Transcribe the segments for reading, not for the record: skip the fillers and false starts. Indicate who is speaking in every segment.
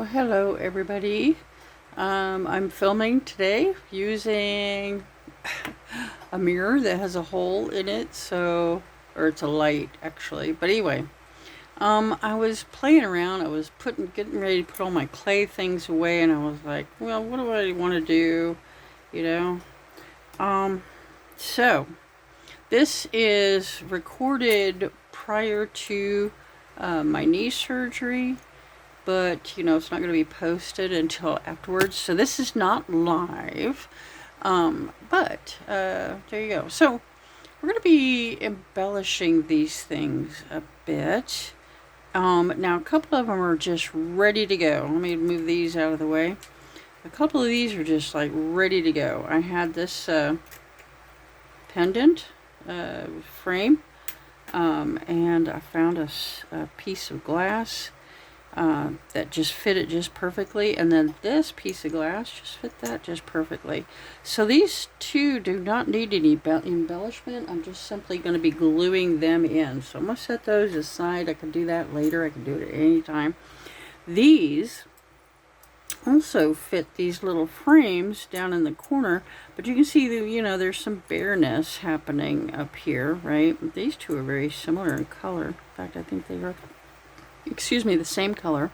Speaker 1: Well, hello everybody. I'm filming today using a mirror that has a hole in it, or it's a light actually. But anyway, I was playing around. I was getting ready to put all my clay things away, and I was like, well, what do I want to do? You know. So this is recorded prior to my knee surgery, but it's not going to be posted until afterwards, so this is not live. But there you go. So we're going to be embellishing these things a bit. Now a couple of them are just ready to go. Let me move these out of the way. A couple of these are just like ready to go. I had this pendant frame, and I found a piece of glass that just fit it just perfectly, and then this piece of glass just fit that just perfectly. So these two do not need any embellishment. I'm just simply going to be gluing them in. So I'm going to set those aside. I can do that later. I can do it at any time. These also fit these little frames down in the corner, but you can see that there's some bareness happening up here, right? These two are very similar in color. In fact, I think they are, the same color.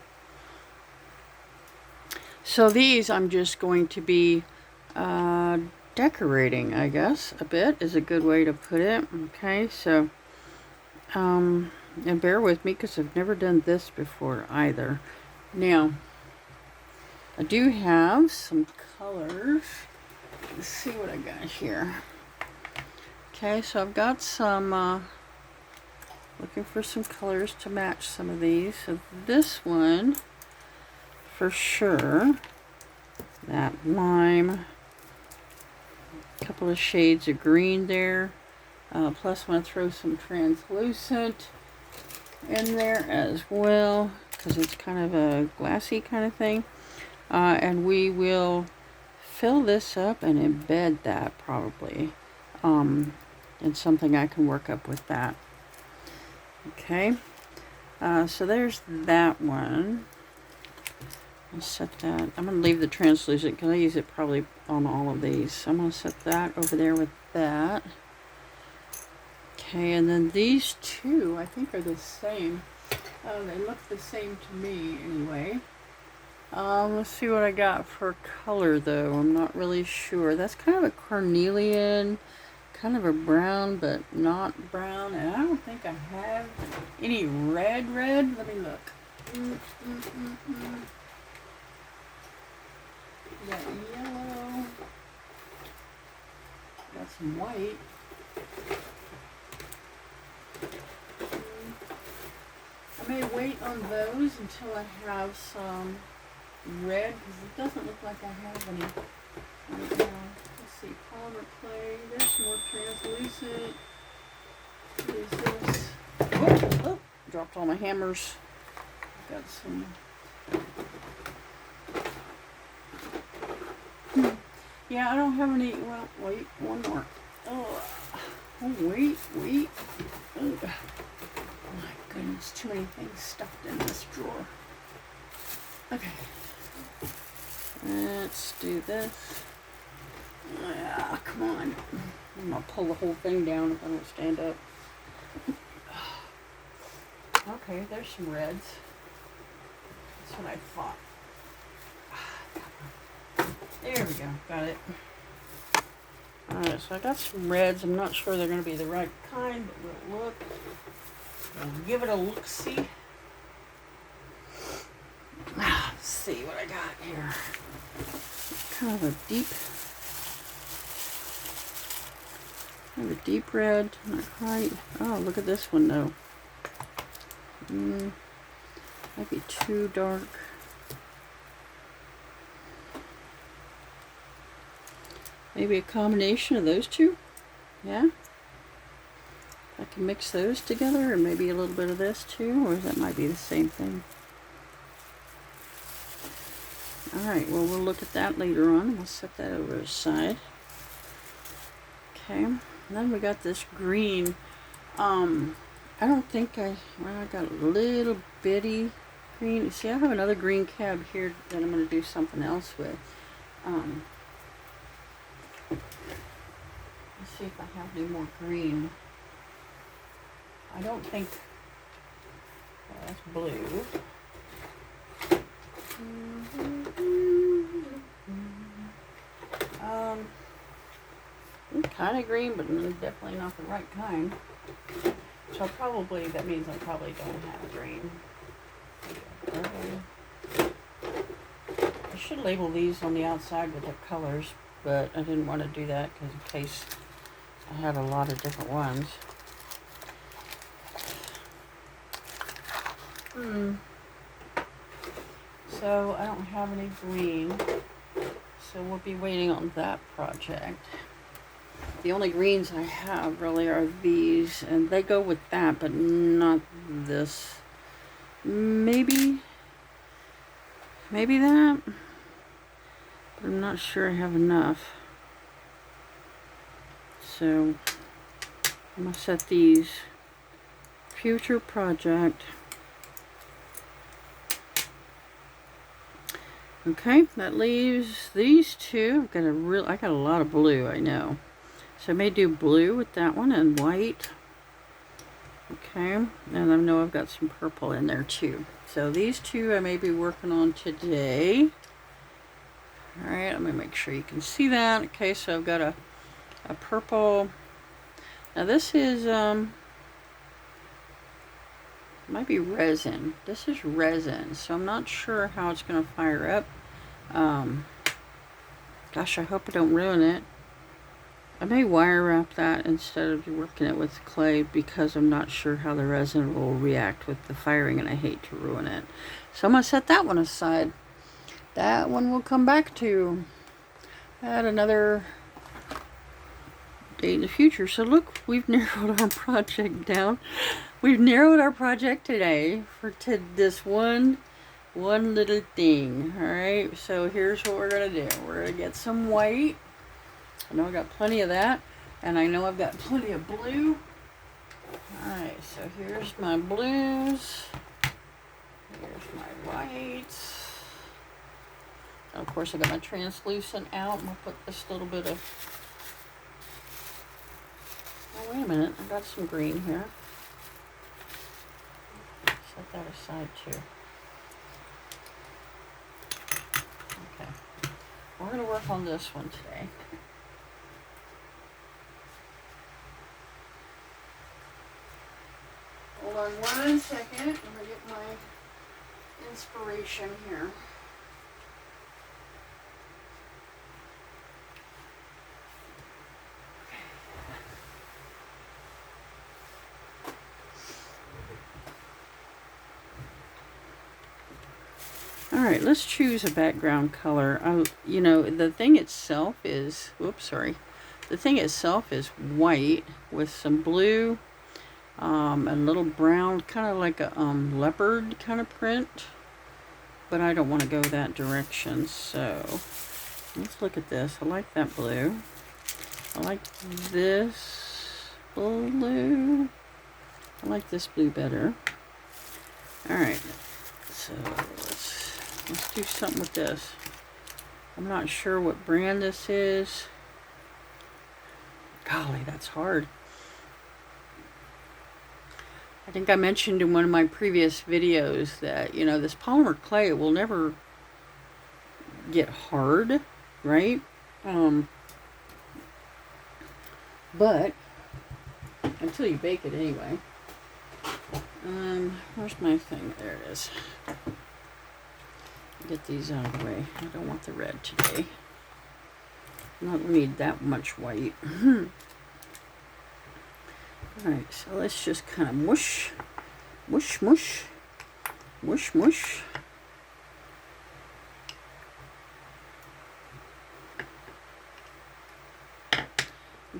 Speaker 1: So these I'm just going to be decorating, I guess, a bit is a good way to put it. Okay, so and bear with me because I've never done this before either. Now I do have some colors. Let's see what I got here. Okay, so I've got some looking for some colors to match some of these. So this one, for sure, that lime, a couple of shades of green there. Plus I want to throw some translucent in there as well, because it's kind of a glassy kind of thing. And we will fill this up and embed that probably in something I can work up with that. Okay, so there's that one. I'll set that. I'm going to leave the translucent because I use it probably on all of these. So I'm going to set that over there with that. Okay, and then these two I think are the same. They look the same to me anyway. Let's see what I got for color though. I'm not really sure. That's kind of a carnelian, kind of a brown, but not brown. And I don't think I have any red. Let me look. Got yellow. Got some white. I may wait on those until I have some red, because it doesn't look like I have any right now. Let's see, polymer clay. There's some more translucent. What is this? Oh, dropped all my hammers. Got some. Yeah, I don't have any. Well, wait, one more. Oh, wait. Oh, my goodness, too many things stuffed in this drawer. Okay, let's do this. Ah, come on. I'm gonna pull the whole thing down if I don't stand up. Okay, there's some reds. That's what I thought. There we go, got it. Alright, so I got some reds. I'm not sure they're going to be the right kind, but we'll look. We'll give it a look-see. Let's see what I got here. Kind of a deep red, not quite. Oh, look at this one though. Might be too dark. Maybe a combination of those two. Yeah. I can mix those together, and maybe a little bit of this too, or that might be the same thing. Alright, well, we'll look at that later on. We'll set that over to the side. Okay, and then we got this green. I don't think I got a little bitty green. See, I have another green cab here that I'm going to do something else with. Let's see if I have any more green. I don't think that's blue. Kind of green, but definitely not the right kind. So probably, that means I probably don't have green. I should label these on the outside with their colors, but I didn't want to do that because in case I had a lot of different ones. So I don't have any green, so we'll be waiting on that project. The only greens I have really are these, and they go with that, but not this. Maybe that, but I'm not sure I have enough. So I'm gonna set these future project. Okay, that leaves these two. I got a lot of blue, I know. So I may do blue with that one and white. Okay, and I know I've got some purple in there too. So these two I may be working on today. All right, let me make sure you can see that. Okay, so I've got a purple. Now this is might be resin. This is resin, so I'm not sure how it's going to fire up. Gosh, I hope I don't ruin it. I may wire wrap that instead of working it with clay because I'm not sure how the resin will react with the firing and I hate to ruin it. So I'm going to set that one aside. That one we'll come back to at another date in the future. So look, we've narrowed our project down. We've narrowed our project today to this one little thing. All right, so here's what we're going to do. We're going to get some white. I know I got plenty of that, and I know I've got plenty of blue. Alright, so here's my blues. Here's my whites. And of course I got my translucent out. I'm going to put this little bit of... Oh, wait a minute. I've got some green here. Set that aside too. Okay. We're going to work on this one today. Hold on 1 second. I'm going to get my inspiration here. Alright, let's choose a background color. You know, the thing itself is, the thing itself is white with some blue. A little brown, kind of like a leopard kind of print, but I don't want to go that direction. So let's look at this. I like that blue. I like this blue. I like this blue better. All right, so let's do something with this. I'm not sure what brand this is. Golly, that's hard. I think I mentioned in one of my previous videos that, you know, this polymer clay will never get hard, right? But until you bake it anyway. Where's my thing? There it is. Get these out of the way. I don't want the red today. I don't need that much white. Alright, so let's just kind of mush. In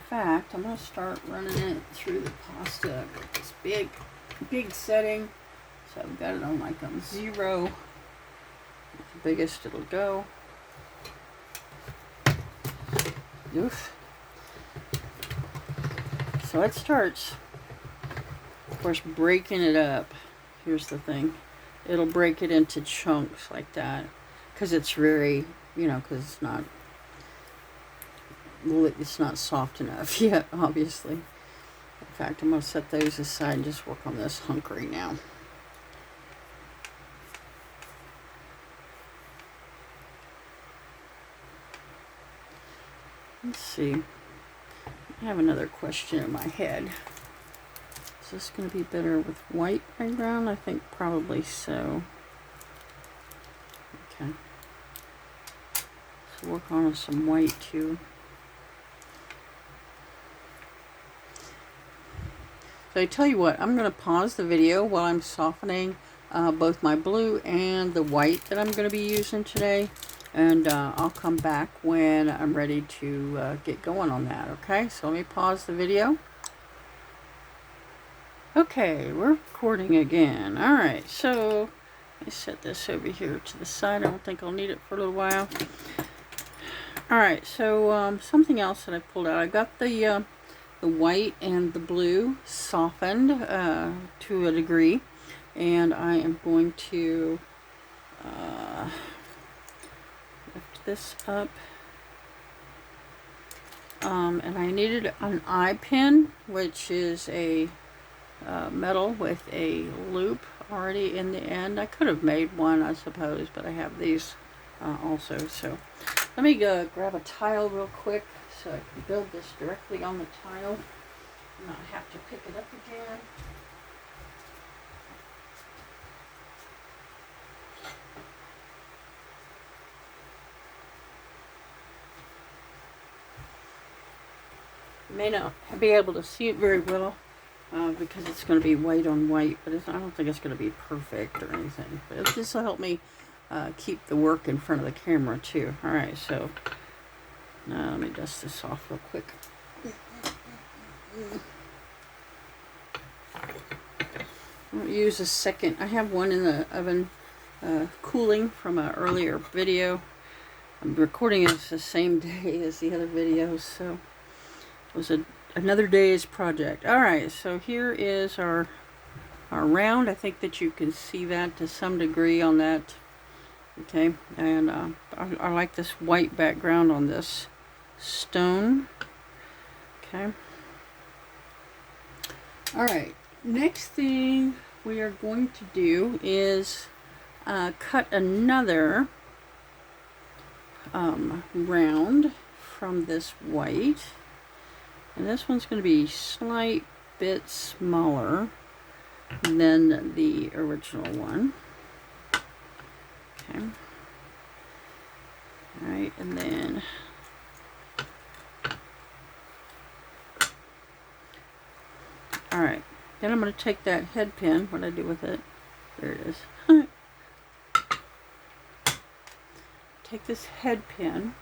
Speaker 1: fact, I'm going to start running it through the pasta. I've got this big setting. So I've got it on like 0. That's the biggest it'll go. Oof. So it starts, of course, breaking it up. Here's the thing. it'll break it into chunks like that, because it's very, you know, because it's not soft enough yet, obviously. In fact, I'm going to set those aside and just work on this hungry now. Let's see. I have another question in my head. Is this going to be better with white background? I think probably so. Okay. So work on some white too. So I tell you what, I'm going to pause the video while I'm softening both my blue and the white that I'm going to be using today. And I'll come back when I'm ready to get going on that, okay? So let me pause the video. Okay, we're recording again. Alright, so let me set this over here to the side. I don't think I'll need it for a little while. Alright, so something else that I pulled out. I got the white and the blue softened to a degree. And I am going to lift this up. And I needed an eye pin, which is a metal with a loop already in the end. I could have made one, I suppose, but I have these also. So let me grab a tile real quick so I can build this directly on the tile and not have to pick it up again. You may not be able to see it very well because it's going to be white on white, but I don't think it's going to be perfect or anything. But this will help me keep the work in front of the camera too. Alright, so let me dust this off real quick. I'm going to use a second. I have one in the oven cooling from an earlier video. I'm recording it the same day as the other videos, so it was another day's project. Alright, so here is our round. I think that you can see that to some degree on that. Okay, and I like this white background on this stone. Okay. Alright, next thing we are going to do is cut another round from this white. And this one's going to be slight bit smaller than the original one. Okay. Alright, and then alright, then I'm going to take that head pin. What did I do with it? There it is. Take this head pin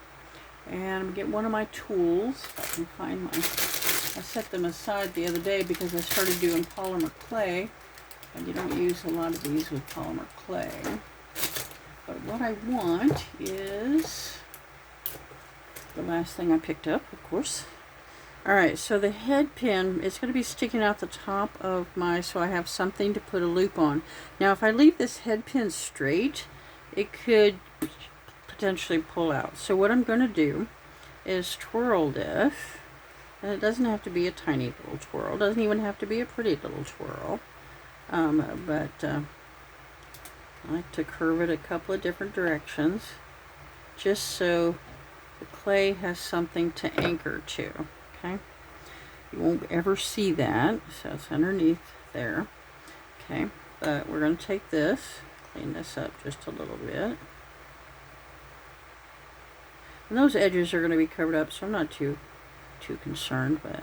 Speaker 1: and I'm going to get one of my tools. If I can find my... I set them aside the other day because I started doing polymer clay. And you don't use a lot of these with polymer clay. But what I want is the last thing I picked up, of course. Alright, so the head pin is going to be sticking out the top of my... so I have something to put a loop on. Now if I leave this head pin straight, it could potentially pull out. So what I'm going to do is twirl this, and it doesn't have to be a tiny little twirl, it doesn't even have to be a pretty little twirl, but I like to curve it a couple of different directions just so the clay has something to anchor to. Okay, you won't ever see that, so it's underneath there. Okay, but we're going to take this, clean this up just a little bit. And those edges are going to be covered up, so I'm not too concerned, but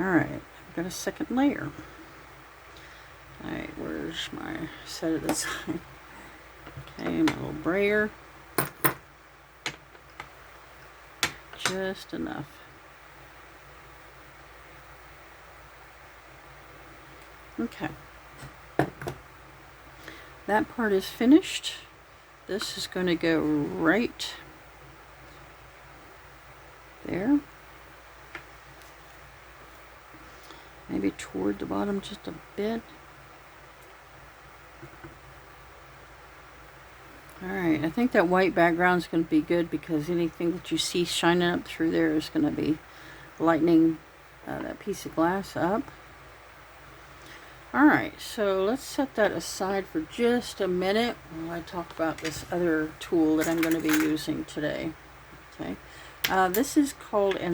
Speaker 1: alright, I've got a second layer. Alright, where's my set it aside? Okay, my little brayer. Just enough. Okay. That part is finished. This is going to go right there. Maybe toward the bottom just a bit. Alright, I think that white background is going to be good because anything that you see shining up through there is going to be lightening that piece of glass up. Alright, so let's set that aside for just a minute while I talk about this other tool that I'm going to be using today. Okay, this is called an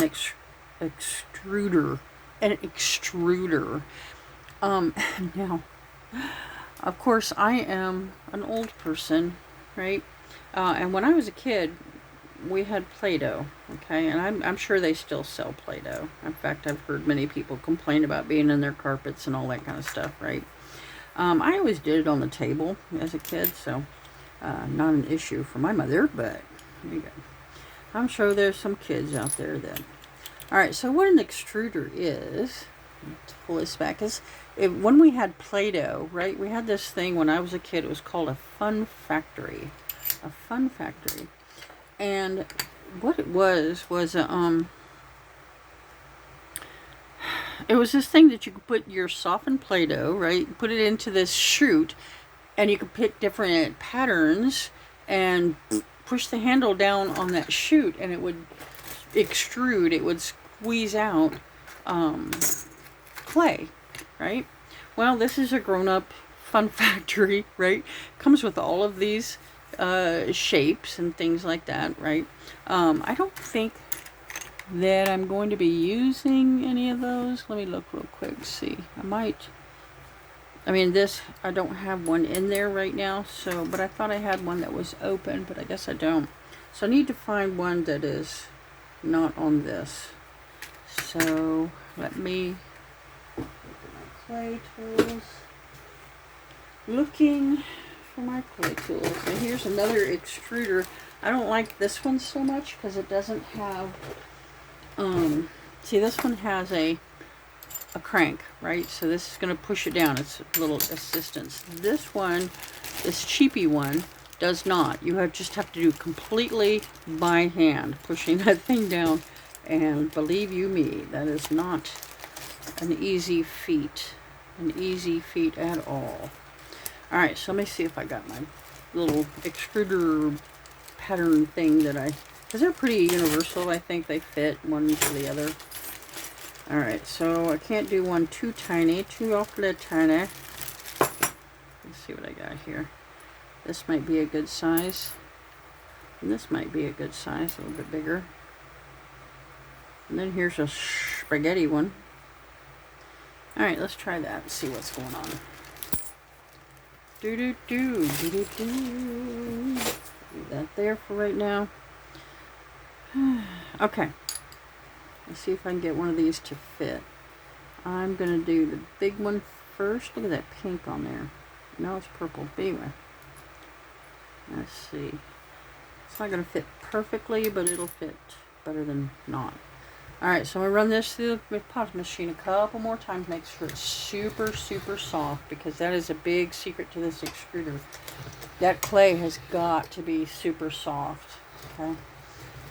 Speaker 1: extruder. An extruder. Now, of course, I am an old person, right? And when I was a kid, we had Play-Doh, okay? And I'm sure they still sell Play-Doh. In fact, I've heard many people complain about being in their carpets and all that kind of stuff, right? I always did it on the table as a kid, so not an issue for my mother, but there you go. I'm sure there's some kids out there that... Alright, so what an extruder is, to pull this back, is when we had Play-Doh, right? We had this thing when I was a kid, it was called a fun factory. A fun factory. And what it was it was this thing that you could put your softened Play-Doh, right? Put it into this chute, and you could pick different patterns and push the handle down on that chute, and it would extrude, it would squeeze out clay, right? Well, this is a grown-up fun factory, right? Comes with all of these shapes and things like that, right? I don't think that I'm going to be using any of those. Let me look real quick, see. I mean, this, I don't have one in there right now, so, but I thought I had one that was open, but I guess I don't. So I need to find one that is not on this. So let me look at my clay tools. Looking for my clay tools. And here's another extruder. I don't like this one so much because it doesn't have, see, this one has a crank, right? So this is going to push it down. It's a little assistance. This one, this cheapy one, does not. You just have to do completely by hand, pushing that thing down. And believe you me, that is not an easy feat. An easy feat at all. Alright, so let me see if I got my little extruder pattern thing that because they're pretty universal. I think they fit one to the other. Alright, so I can't do one too tiny, too awfully tiny. Let's see what I got here. This might be a good size. And this might be a good size, a little bit bigger. And then here's a spaghetti one. Alright, let's try that and see what's going on. Leave that there for right now. Okay. Let's see if I can get one of these to fit. I'm going to do the big one first. Look at that pink on there. No, it's purple. But anyway. Let's see. It's not going to fit perfectly, but it'll fit better than not. Alright, so I'm going to run this through the pot machine a couple more times. Make sure it's super, super soft, because that is a big secret to this extruder. That clay has got to be super soft. Okay.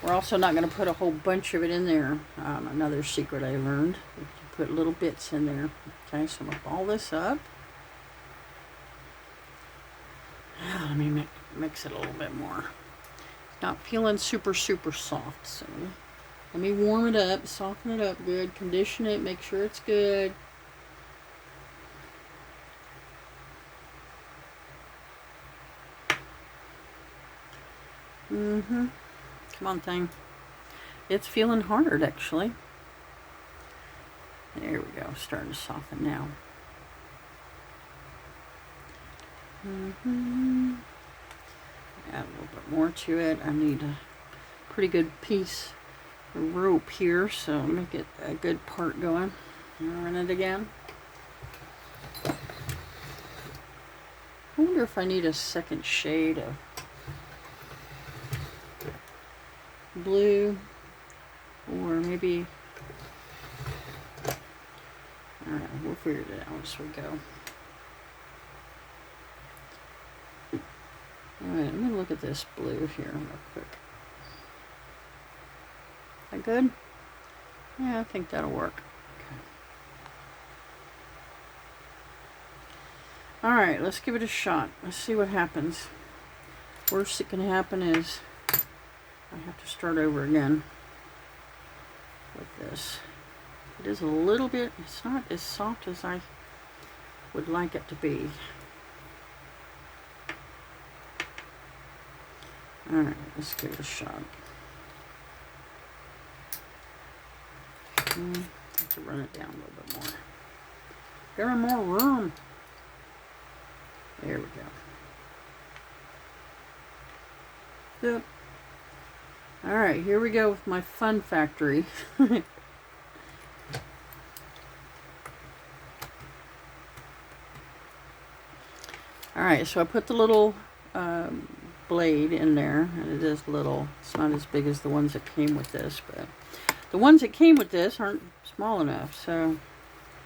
Speaker 1: We're also not going to put a whole bunch of it in there. Another secret I learned. You put little bits in there. Okay, so I'm going to ball this up. Let me mix it a little bit more. Not feeling super, super soft, so let me warm it up, soften it up good, condition it, make sure it's good. Come on, thing. It's feeling hard, actually. There we go, starting to soften now. Add a little bit more to it. I need a pretty good piece of rope here, so let me get a good part going. Run it again. I wonder if I need a second shade of blue, or maybe, alright, we'll figure it out as we go. Alright, let me look at this blue here real quick. Is that good? Yeah, I think that'll work. Okay. Alright, let's give it a shot. Let's see what happens. Worst that can happen is I have to start over again with this. It is a little bit, it's not as soft as I would like it to be. Alright, let's give it a shot. Have to run it down a little bit more. Give her more room. There we go. Yep. Alright, here we go with my fun factory. Alright, so I put the little blade in there, and it is little. It's not as big as the ones that came with this, but the ones that came with this aren't small enough, so,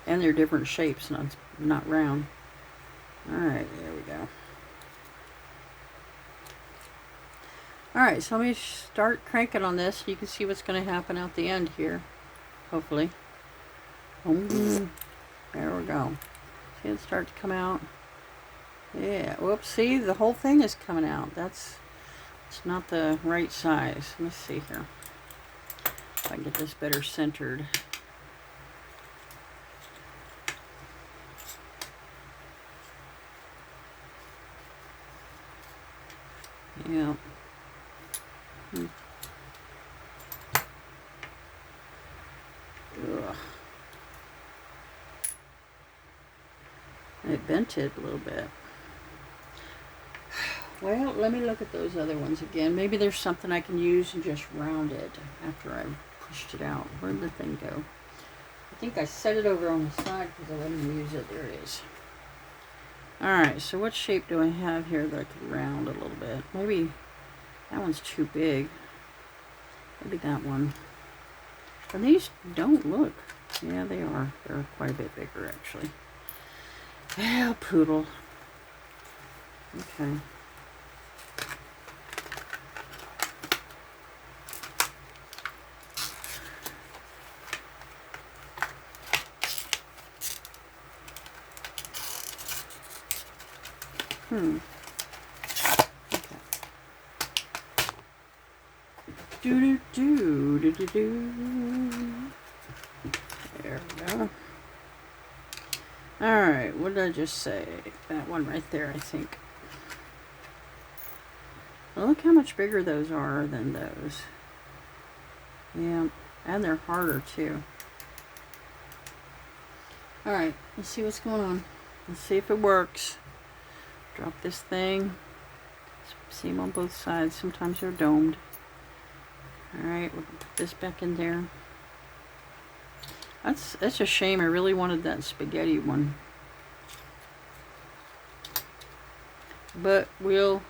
Speaker 1: and they're different shapes, not round. Alright, there we go. Alright, so let me start cranking on this. You can see what's going to happen out the end here, hopefully. There we go. See it start to come out. Yeah, whoops, see, the whole thing is coming out. It's not the right size. Let me see here. If I can get this better centered. Yeah. Ugh. It bent it a little bit. Well, let me look at those other ones again. Maybe there's something I can use and just round it after I've pushed it out. Where'd the thing go? I think I set it over on the side because I let him use it. There it is. Alright, so what shape do I have here that I could round a little bit? Maybe that one's too big. Maybe that one. And these don't look. Yeah, they are. They're quite a bit bigger, actually. Yeah, poodle. Okay. Okay. Do do do do do do. There we go. Alright, what did I just say? That one right there, I think. Well, look how much bigger those are than those. Yeah, and they're harder too. Alright, let's see what's going on. Let's see if it works. Drop this thing. See them on both sides. Sometimes they're domed. Alright, we'll put this back in there. That's a shame. I really wanted that spaghetti one. But we'll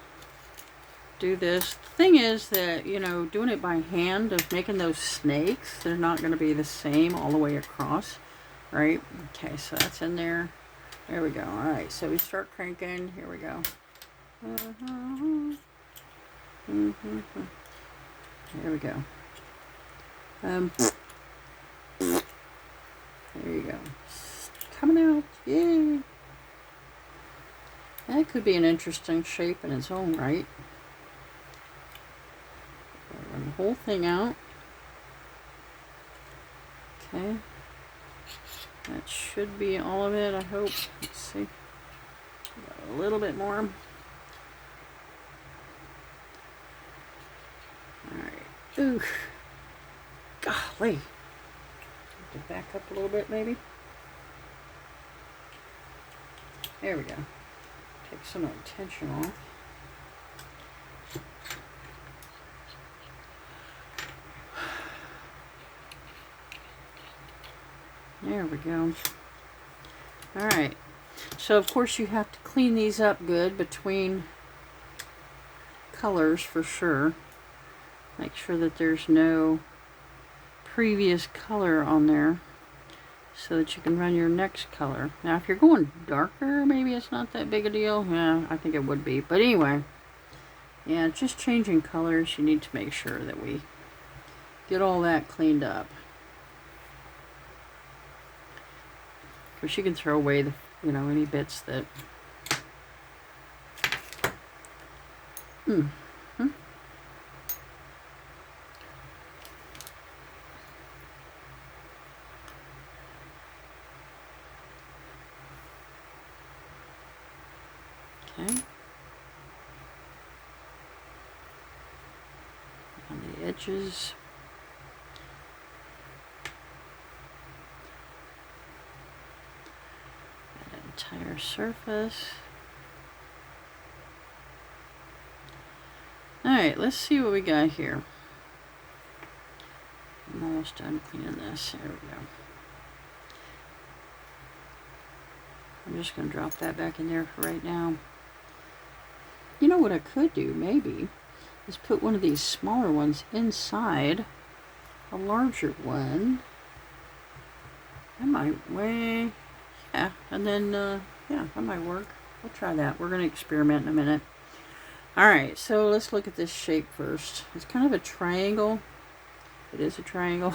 Speaker 1: do this. The thing is that, you know, doing it by hand, of making those snakes, they're not going to be the same all the way across. Right? Okay, so that's in there. There we go. Alright, so we start cranking. Here we go. There we go. There you go. Coming out. Yay! That could be an interesting shape in its own right. Run the whole thing out. Okay. That should be all of it, I hope. Let's see. Got a little bit more. Alright. Ooh. Golly. Have to back up a little bit, maybe. There we go. Take some of the tension off. There we go. Alright. So, of course, you have to clean these up good between colors for sure. Make sure that there's no previous color on there so that you can run your next color. Now, if you're going darker, maybe it's not that big a deal. Yeah, I think it would be. But anyway, yeah, just changing colors, you need to make sure that we get all that cleaned up. Of course, you can throw away the, you know, any bits that Mm. Hmm. Okay. On the edges. That entire surface. Alright, let's see what we got here. I'm almost done cleaning this. There we go. I'm just going to drop that back in there for right now. You know what I could do, maybe, is put one of these smaller ones inside a larger one. That might weigh, yeah, and then, yeah, that might work. We'll try that. We're going to experiment in a minute. Alright, so let's look at this shape first. It's kind of a triangle. It is a triangle.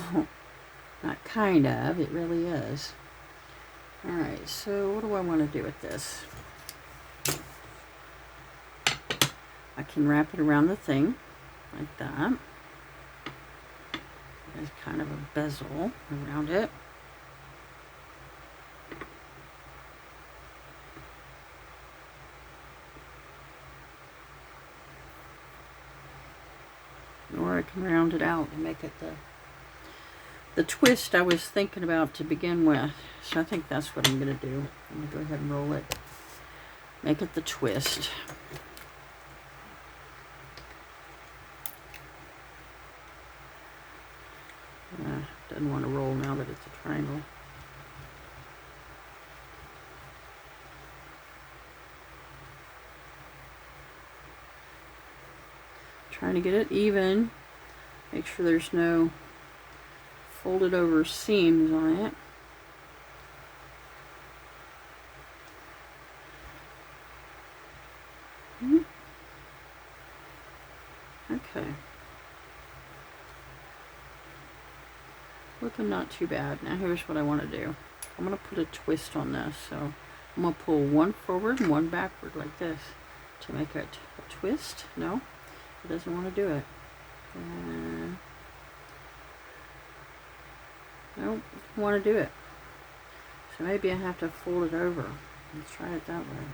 Speaker 1: Not kind of, it really is. Alright, so what do I want to do with this? I can wrap it around the thing, like that. There's kind of a bezel around it. Or I can round it out and make it the twist I was thinking about to begin with. So I think that's what I'm going to do. I'm going to go ahead and roll it. Make it the twist. Doesn't want to roll now that it's a triangle. Trying to get it even. Make sure there's no folded over seams on it. Okay. Looking not too bad. Now here's what I want to do. I'm going to put a twist on this. So I'm going to pull one forward and one backward like this to make it a twist. No, it doesn't want to do it. Nope, doesn't want to do it. So maybe I have to fold it over. Let's try it that way.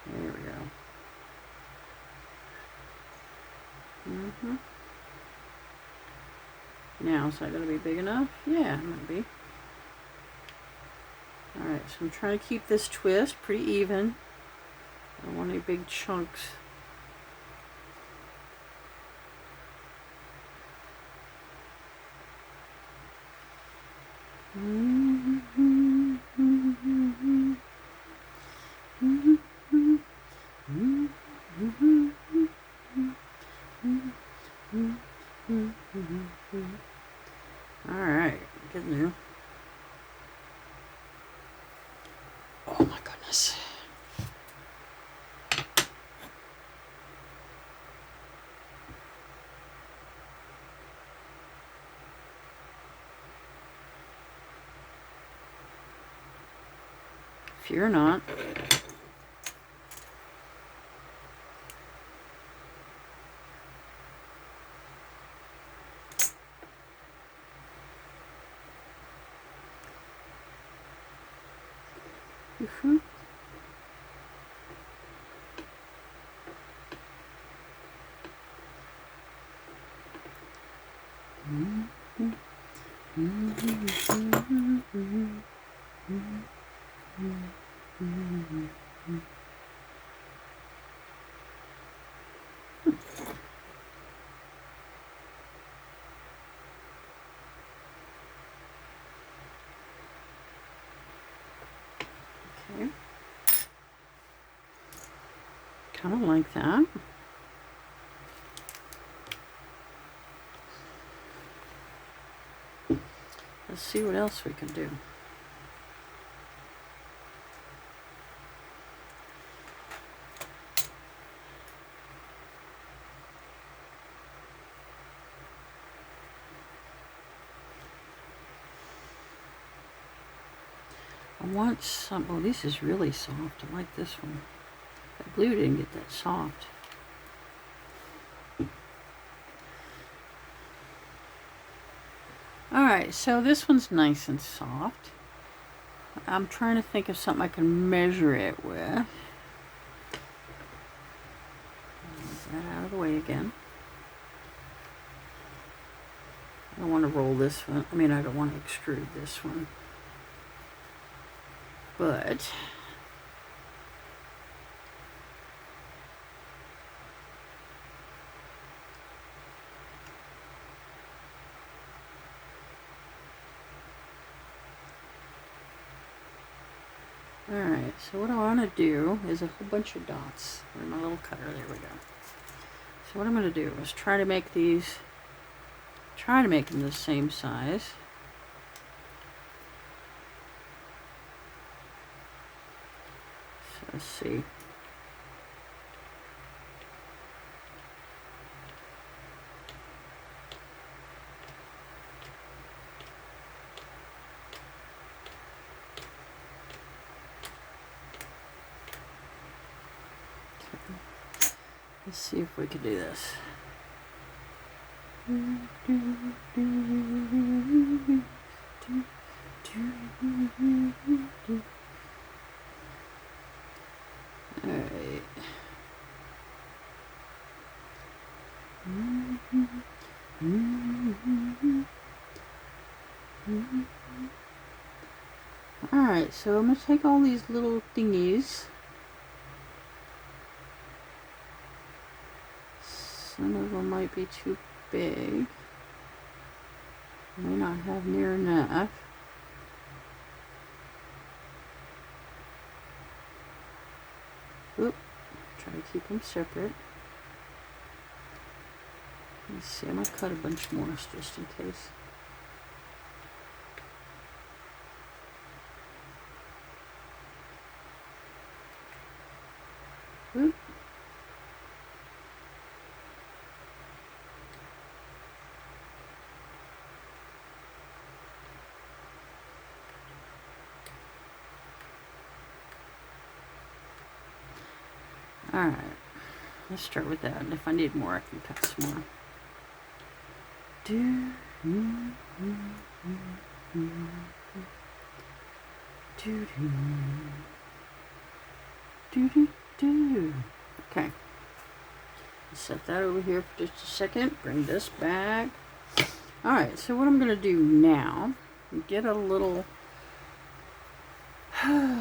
Speaker 1: There we go. Now, is that going to be big enough? Yeah, it might be. Alright, so I'm trying to keep this twist pretty even. I don't want any big chunks. Alright, getting there. Oh my goodness. Fear not. Okay. Kind of like that. Let's see what else we can do. I want some, oh, this is really soft. I like this one That glue didn't get that soft. Alright, so this one's nice and soft. I'm trying to think of something I can measure it with. Move that out of the way again. I don't want to roll this one. I mean, I don't want to extrude this one. But alright, so what I want to do is a whole bunch of dots. Where's my little cutter? There we go. So what I'm going to do is try to make these, try to make them the same size. So let's see. Let's see if we can do this. Alright. Alright, so I'm going to take all these little thingies. Some of them might be too big. May not have near enough. Oop. Try to keep them separate. Let's see, I'm going to cut a bunch more just in case. Oop. Alright, let's start with that, and if I need more, I can cut some more. Okay, set that over here for just a second. Bring this back. Alright, so what I'm going to do now, get a little,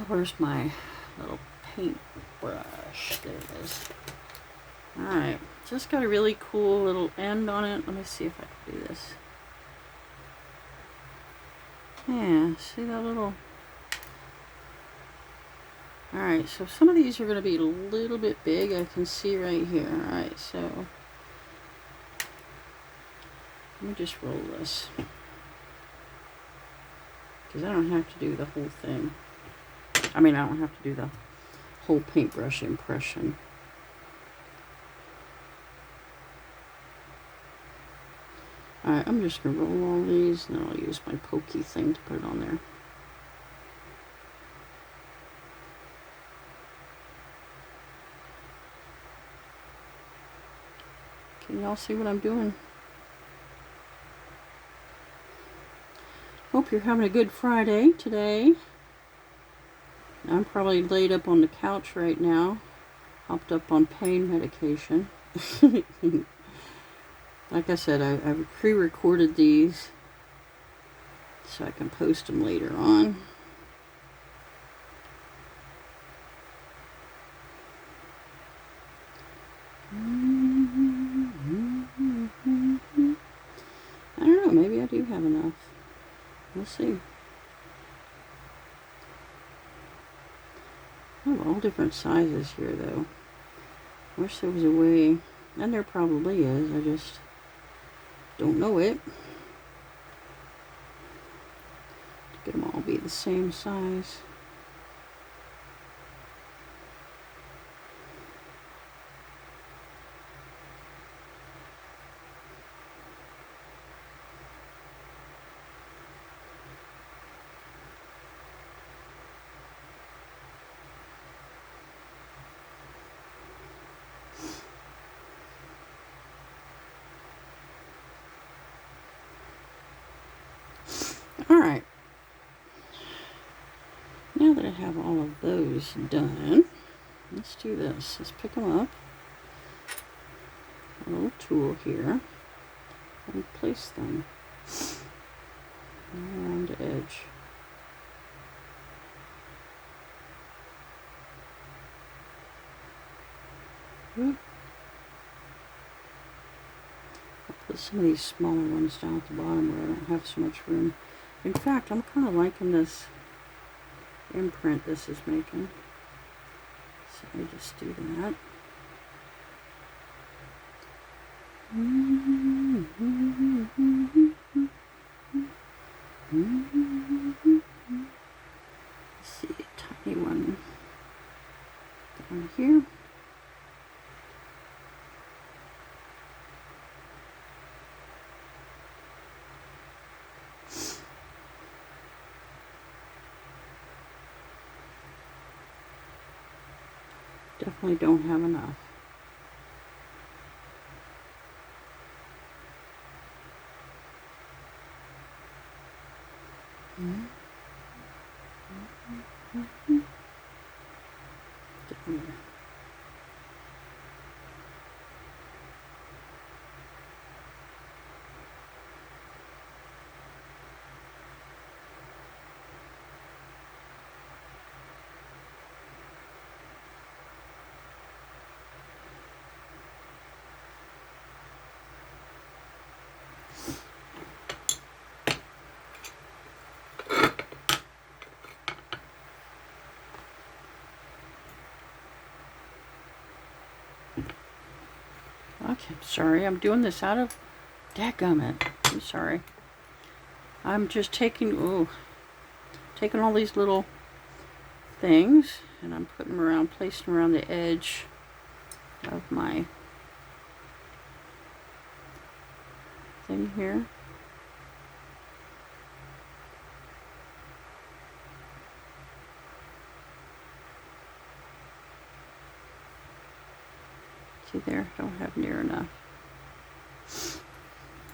Speaker 1: where's my little paintbrush? There it is. Alright, just got a really cool little end on it. Let me see if I can do this. Yeah, see that little... Alright, so some of these are going to be a little bit big. I can see right here. Alright, so let me just roll this, because I don't have to do the whole thing. I mean, I don't have to do the whole paintbrush impression. Alright, I'm just going to roll all these, and then I'll use my pokey thing to put it on there. Can y'all see what I'm doing? Hope you're having a good Friday today. I'm probably laid up on the couch right now, hopped up on pain medication. Like I said, I've pre-recorded these so I can post them later on. I don't know, maybe I do have enough. We'll see. I have all different sizes here, though. Wish there was a way, and there probably is, I just don't know it. Get them all be the same size. Alright. Now that I have all of those done, let's do this. Let's pick them up. A little tool here. And place them around the edge. I'll put some of these smaller ones down at the bottom where I don't have so much room. In fact, I'm kind of liking this imprint this is making. So I just do that. Let's see, a tiny one down here. Definitely don't have enough. Okay, sorry, I'm doing this out of dadgummit. I'm sorry. I'm just taking all these little things and I'm putting them around, placing them around the edge of my thing here. See there, don't have near enough.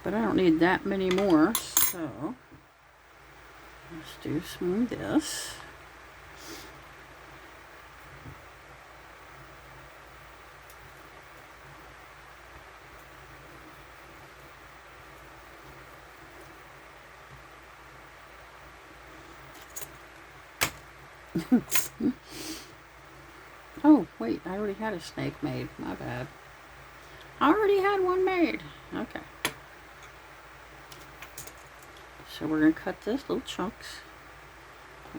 Speaker 1: But I don't need that many more, so let's do some of this. Oh, wait, I already had a snake made. My bad. I already had one made. Okay. So we're going to cut this little chunks. A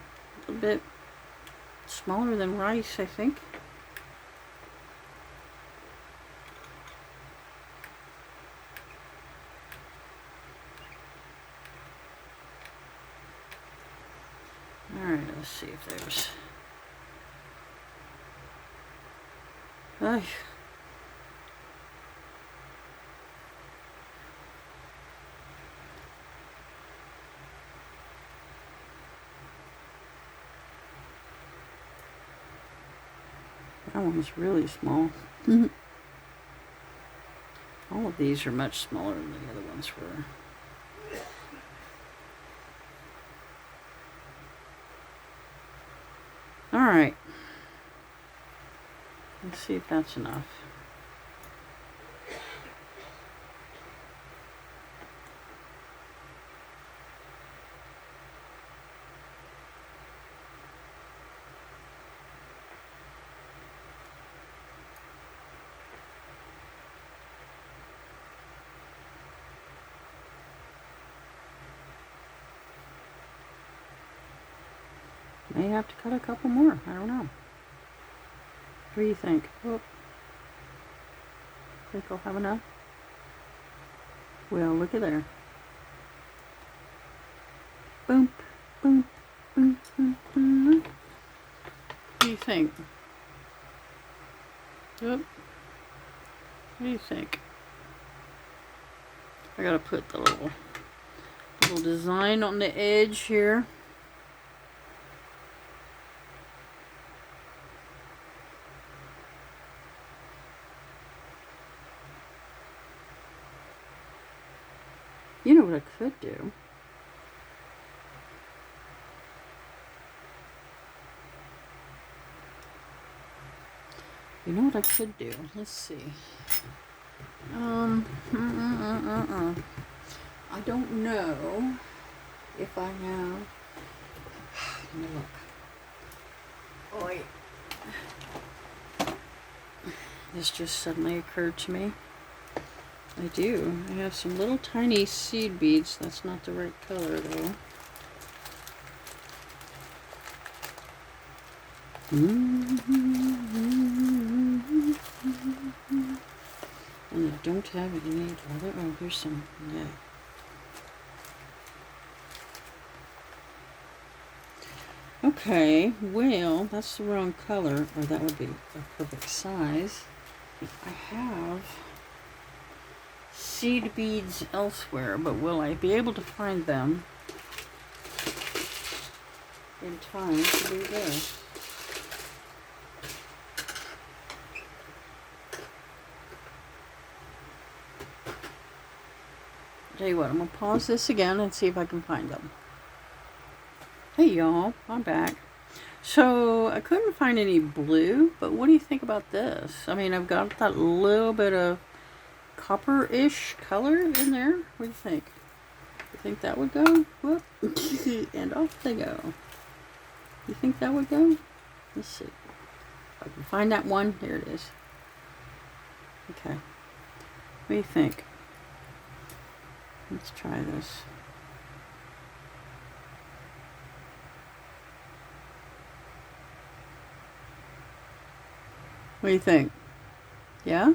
Speaker 1: little bit smaller than rice, I think. Alright, let's see if there's... That one was really small. All of these are much smaller than the other ones were. Alright. Let's see if that's enough. May have to cut a couple more. I don't know. What do you think? Oh. Think I'll have enough? Well, look at there. Boom, boom, boom, boom, boom. What do you think? Yep. What do you think? I gotta put the little design on the edge here. You know what I could do? You know what I could do? Let's see. I don't know if I have. Let me look. Oh, wait. This just suddenly occurred to me. I do. I have some little tiny seed beads. That's not the right color, though. And I don't have any other. Oh, here's some. Yeah. Okay, well, that's the wrong color, or that would be a perfect size. I have seed beads elsewhere, but will I be able to find them in time to do this? Tell you what, I'm gonna pause this again and see if I can find them. Hey y'all, I'm back. So I couldn't find any blue, but what do you think about this? I mean, I've got that little bit of copper-ish color in there. What do you think? You think that would go? Whoop. And off they go. You think that would go? Let's see. If I can find that one. There it is. Okay. What do you think? Let's try this. What do you think? Yeah?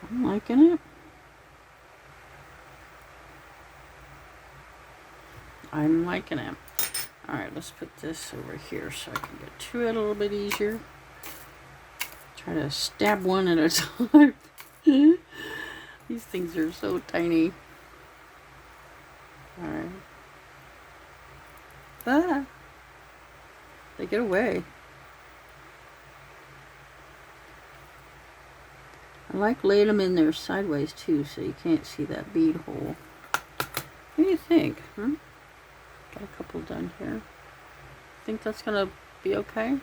Speaker 1: I'm liking it. I'm liking it. Alright, let's put this over here so I can get to it a little bit easier. Try to stab one at a time. These things are so tiny. Alright. Ah! They get away. I like laying them in there sideways too so you can't see that bead hole. What do you think? Got a couple done here. Think that's gonna be okay?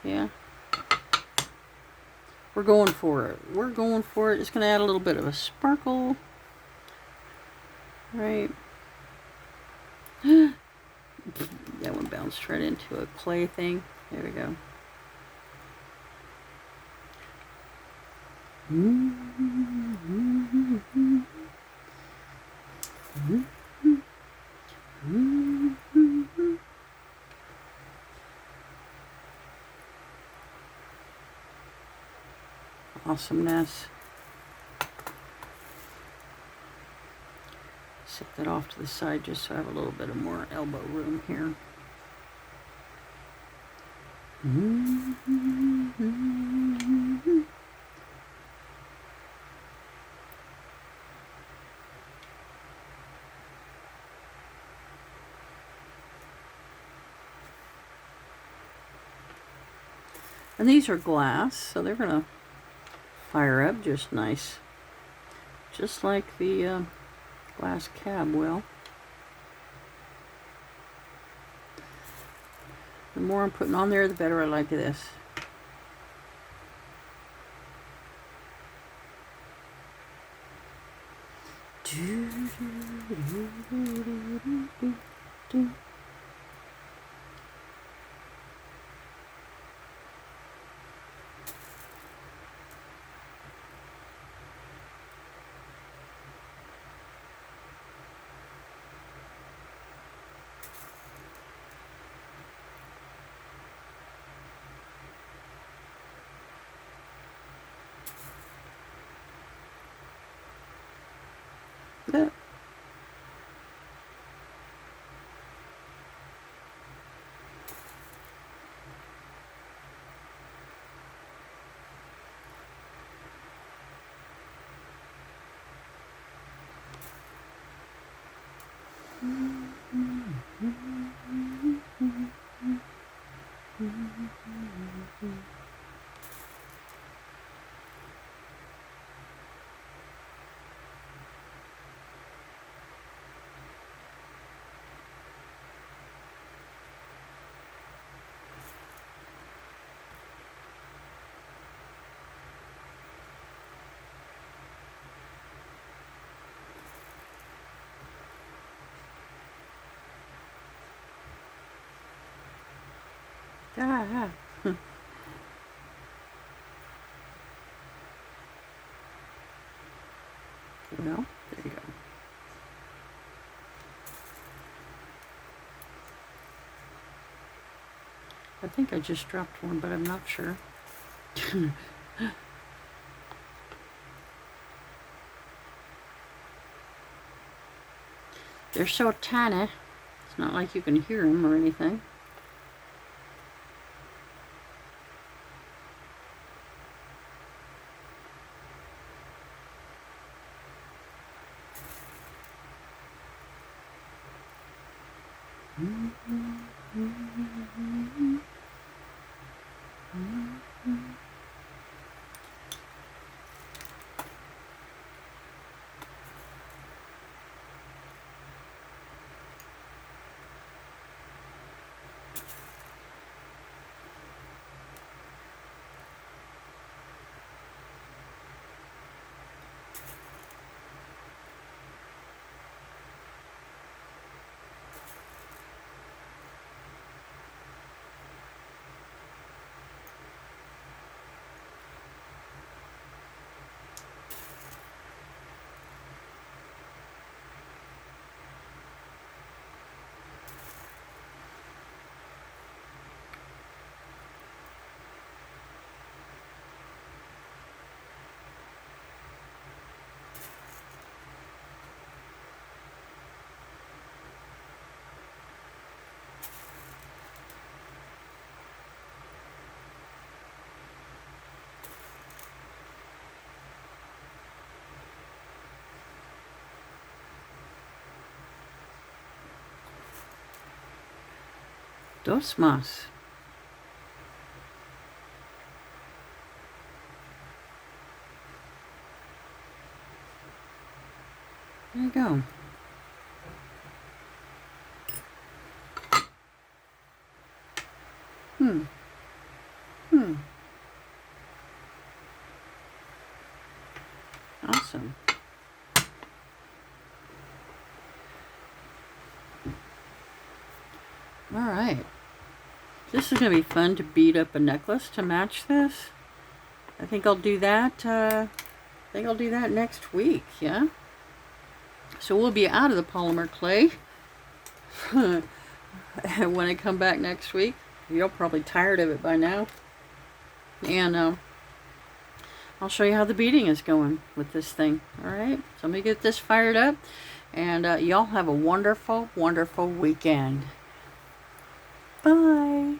Speaker 1: Yeah. We're going for it. We're going for it. It's gonna add a little bit of a sparkle. Right. That one bounced right into a clay thing. There we go. Awesomeness. Set that off to the side just so I have a little bit of more elbow room here. And these are glass, so they're gonna fire up just nice. Just like the glass cab will. The more I'm putting on there, the better I like this. Yeah. Ah. Well, there you go. I think I just dropped one, but I'm not sure. They're so tiny. It's not like you can hear them or anything. Dos más. There you go. Awesome. All right. This is going to be fun to bead up a necklace to match this. I think I'll do that. Next week. Yeah. So we'll be out of the polymer clay when I come back next week. You're probably tired of it by now. And I'll show you how the beading is going with this thing. All right. So let me get this fired up. And y'all have a wonderful, wonderful weekend. Bye.